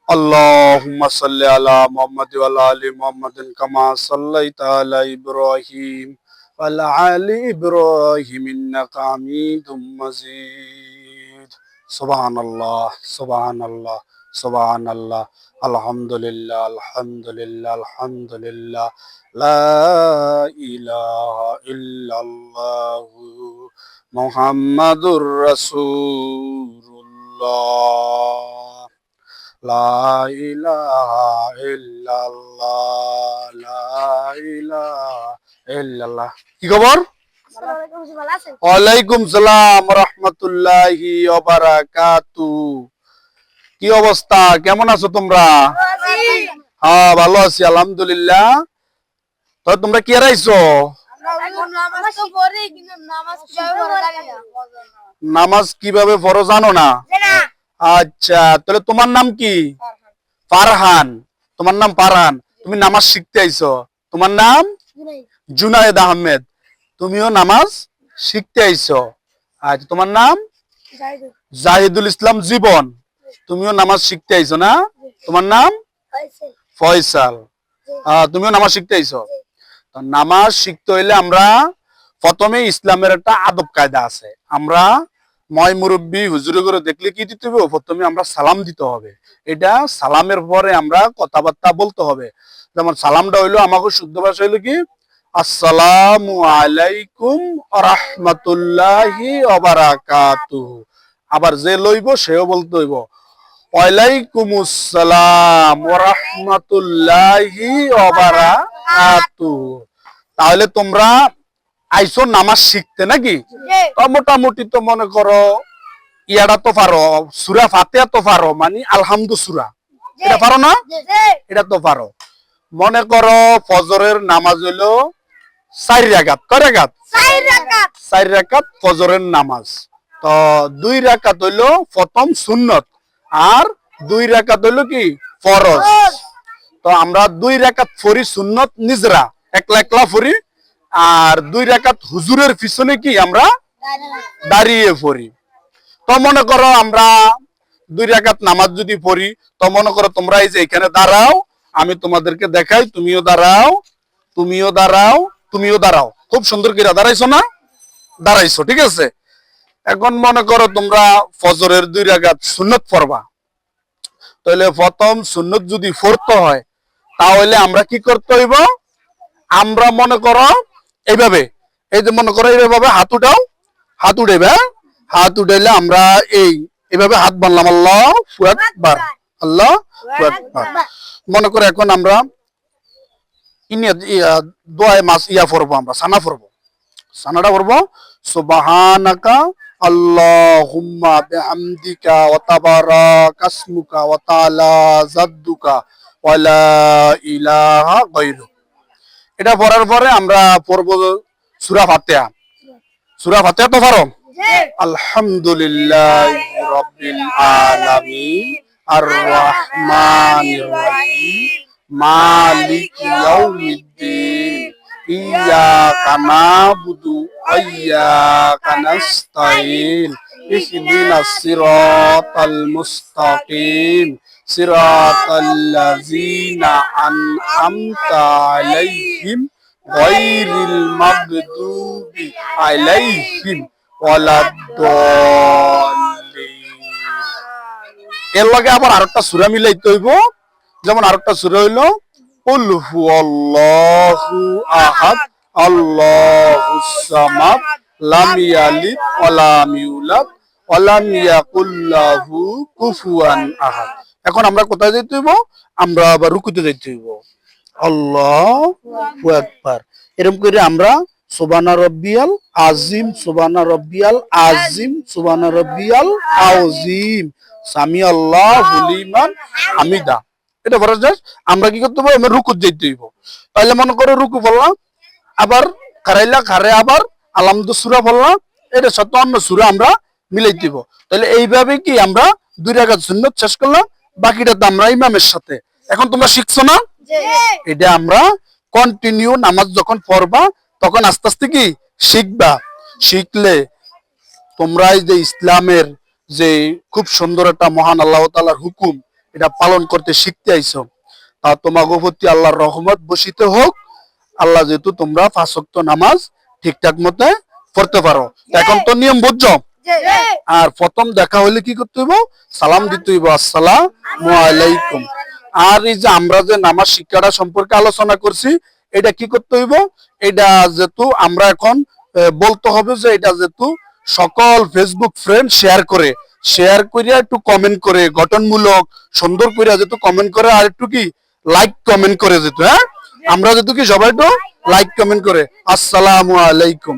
Allahumma salli ala Muhammad wa ala ali Muhammadin kama sallaita ala Ibrahim wa ala ali Ibrahim innaka Hamidum Majid. Subhanallah, Subhanallah, Subhanallah. Alhamdulillah, Alhamdulillah, Alhamdulillah. La ilaha illallah Muhammadur Rasulullah. La ilaha illallah, la ilaha illallah. কি খবর? ওয়ালাইকুম সালাম রাহমাতুল্লাহি ওয়া বারাকাতুহু। কি অবস্থা, কেমন আছো তোমরা? হ্যাঁ, ভালো আছি আলহামদুলিল্লাহ। তো তোমরা কি রাইছো? নামাজ কিভাবে পড়ো জানো না? আচ্ছা, তাহলে তোমার নাম কি? ফারহান। তোমার নাম ফারহান, তুমি নামাজ শিখতে আইছো। তোমার নাম জুনায়েদ আহমেদ, তুমিও নামাজ শিখতে আইছো। আচ্ছা, তোমার নাম জাহিদুল ইসলাম জীবন, তুমিও নামাজ শিখতে আইছো না? তোমার নাম ফয়সাল, তুমিও নামাজ শিখতে আইছো। তো নামাজ শিখতে হইলে আমরা প্রথমে ইসলামের একটা আদব কায়দা আছে। আমরা ময় মুরব্বী হুজুরে করে দেখলে কি দিতে হবে? প্রথমে আমরা সালাম দিতে হবে। এটা সালামের পরে আমরা কথাবার্তা বলতে হবে। যেমন সালামটা হইলো আমাকে শুদ্ধ ভাষা হইলো কি, আসসালামু আলাইকুম রাহমাতুল্লাহি ওয়া বারাকাতুহু। আবার যে লইব সেও বলতে হইব ওয়ালাইকুমুস সালাম ওয়া রাহমাতুল্লাহি ওয়া বারাকাতুহু। তাহলে তোমরা আইসো নামাজ শিখতে নাকি? মোটামুটি তো মনে করো ইয়াটা তো পারো, সূরা ফাতিহা তো পারো, মানে আলহামদু সূরা, এটা পারো না? এটা তো পারো। মনে করো ফজরের নামাজ হইলো 4 রাকাত। কয় রাকাত? 4 রাকাত ফজরের নামাজ। তো 2 রাকাত হইলো প্রথম সুন্নত আর 2 রাকাত হইলো কি ফরজ। তো আমরা 2 রাকাত পড়ি সুন্নত নিজরা, একলা একলা পড়ি, আর 2 রাকাত হুজুরের পিছনে কি আমরা দাঁড়িয়ে পড়ি। তো মনে করো আমরা 2 রাকাত নামাজ যদি পড়ি, তো মনে করো তোমরা এই যে এখানে দাঁড়াও, আমি তোমাদেরকে দেখাই, তুমিও দাঁড়াও, তুমিও দাঁড়াও, তুমিও দাঁড়াও। খুব সুন্দর করে দাঁড়াইছো না? দাঁড়াইছো, ঠিক আছে। এখন মনে করো তোমরা ফজরের 2 রাকাত সুন্নত পড়বা। তাহলে প্রথম সুন্নত যদি পড়তে হয়, তাহলে আমরা কি করতে হইব? আমরা মনে করো এইভাবে, এই যে মনে করো এইভাবে হাত উঠাও, হাত উঠাইবে, হাত উঠাইলে আমরা এইভাবে হাত বানলাম, আল্লাহু আকবার, আল্লাহু আকবার। মনে করো এখন আমরা দোয়ায় মাস পড়বো, আমরা সানা পড়বো। সানাটা পড়বো সুবহানাকা আল্লাহুম্মা বিহামদিকা ওয়া তাবারাকা ইসমুকা ওয়া তাআলা জাদ্দুকা ওয়া লা ইলাহা গায়রুক। এটা পড়ার পরে আমরা পড়বো সূরা ফাতিহা। সূরা ফাতিহা তো পারো? আলহামদুলিল্লাহি রাব্বিল আলামিন আর রাহমানির রহিম মালিকি ইয়াউমিদ্দিন ইয়াকা নাবুদু ওয়া ইয়াকা নাস্তাইন ইহদিনাস সিরাতাল মুস্তাকিম সিরাতাল্লাযীনা আন'আমতা আলাইহিম গায়রিল মাগদুবি আলাইহিম ওয়ালাদ-দাল্লিন। এর লগে আবার আরেকটা সূরা মিলাইতে হইব। যেমন আরেকটা সূরা হইলো কুল হুয়াল্লাহু আহাদ আল্লাহুস সামাদ লাম ইয়ালিদ ওয়া লাম ইউলাদ ওয়া লাম ইয়াকুল লাহু কুফুয়ান আহাদ। এখন আমরা কোথায় যাইতে হইব? আমরা আবার রুকুতে যাইতে হইব। আল্লাহু আকবার। এরকম করে আমরা সুবহানা রাব্বিয়াল আযীম, সুবহানা রাব্বিয়াল আযীম, সুবহানা রাব্বিয়াল আযীম, সামি আল্লাহু লিমান হামিদা, এটা পড়া যায়। আমরা কি করতে হবে? আমরা রুকুতে যাইতে হইব। তাহলে মনে করো রুকু পড়লাম, আবার খারাইলা, খারে আবার আলহামদু সূরা পড়লাম, এটা 57 সূরা আমরা মিলাইতে হইব। তাহলে এইভাবে কি আমরা 2 রাকাত সুন্নাত শেষ করলাম, বাকিটা তো আমরা ইমামের সাথে। এখন তোমরা শিখছো না? এটা আমরা কন্টিনিউ নামাজ যখন পড়বা তখন আস্তে আস্তে কি শিখবা। শিখলে তোমরা এই যে ইসলামের যে খুব সুন্দর একটা মহান আল্লাহ তাআলার হুকুম, এটা পালন করতে শিখতে আইছো। তা তোমাকে প্রতি আল্লাহর রহমত বসিতে হোক। আল্লাহ যেহেতু তোমরা 5 ওয়াক্ত নামাজ ঠিকঠাক মতো পড়তে পারো। এখন তো নিয়ম বুঝছো। আর প্রথম দেখা হইলে কি করতে হইব? সালাম দিতে হইব, আসসালামু আলাইকুম। আর এই যে আমরা যে নামাজ শিক্ষাটা সম্পর্কে আলোচনা করছি, এটা কি করতে হইব? এটা যেহেতু আমরা এখন বলতে হবে যে এটা যেহেতু সকল ফেসবুক ফ্রেন্ড শেয়ার করে একটু কমেন্ট করে গঠনমূলক সুন্দর করে যেহেতু কমেন্ট করে, আর একটু কি লাইক কমেন্ট করে যেত। হ্যাঁ, আমরা যেহেতু কি সবাই একটু লাইক কমেন্ট করে আসসালামু আলাইকুম।